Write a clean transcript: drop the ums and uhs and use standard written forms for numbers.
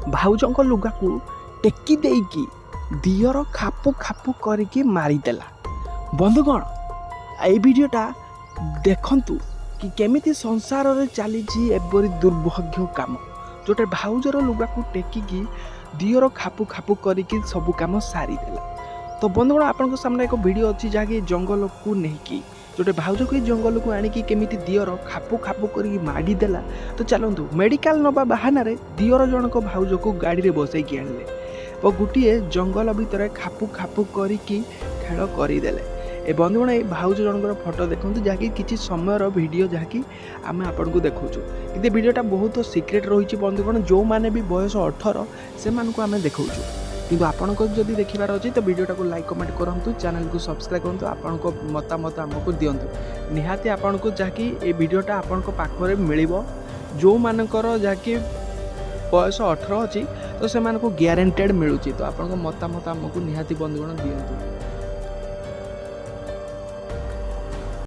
भाउजଙ୍କ लुगाକୁ टेकी देकी दियर खापु खापु करके मारिदेला। बंधुगण ए वीडियोटा देखंतु कि केमिति संसार रे चली एपरी दुर्भाग्य काम जोटे भाउजर लुगाକୁ टेकिकी दियर खापु खापु करके सब काम सारीदेला। तो बंधुगण आपन सामने एक वीडियो अच्छी जहाँकि जंगल को नहीं जोटे भाउज को जंगल को आनिकी केमिति दियर खापु खापु करके मारिदेला। तो चलतु मेडिकल नवा बाहाना दियर जनक भाउज को गाड़ी में बसैकी आनिले और गोटे जंगल भितर खापु खापु करके खेल करदेले। ए बंधुगण ये भाउज जनकर फोटो देखो जहाँकि किसी समय वीडियो जहाँकि आम आपन को देखु कि वीडियोटा बहुत सिक्रेट रही। बंधुगण जो मैंने भी बयस 18 से आम देखा कि आपन को जब देखार अच्छी तो वीडियोटा को लाइक कमेंट करूँ, चैनल को सब्सक्राइब करूँ, आपन को मतामत आमको दिंतु निहाती आपन को जहाँकि ये वीडियोटा आपन को पाखरे मिल जो मानकर जहाँकि बयस 18 अच्छी तो से ग्यारंटेड मिलूँ। तो आपन को मतामत आमको निहाती बंधुगण दिंतु।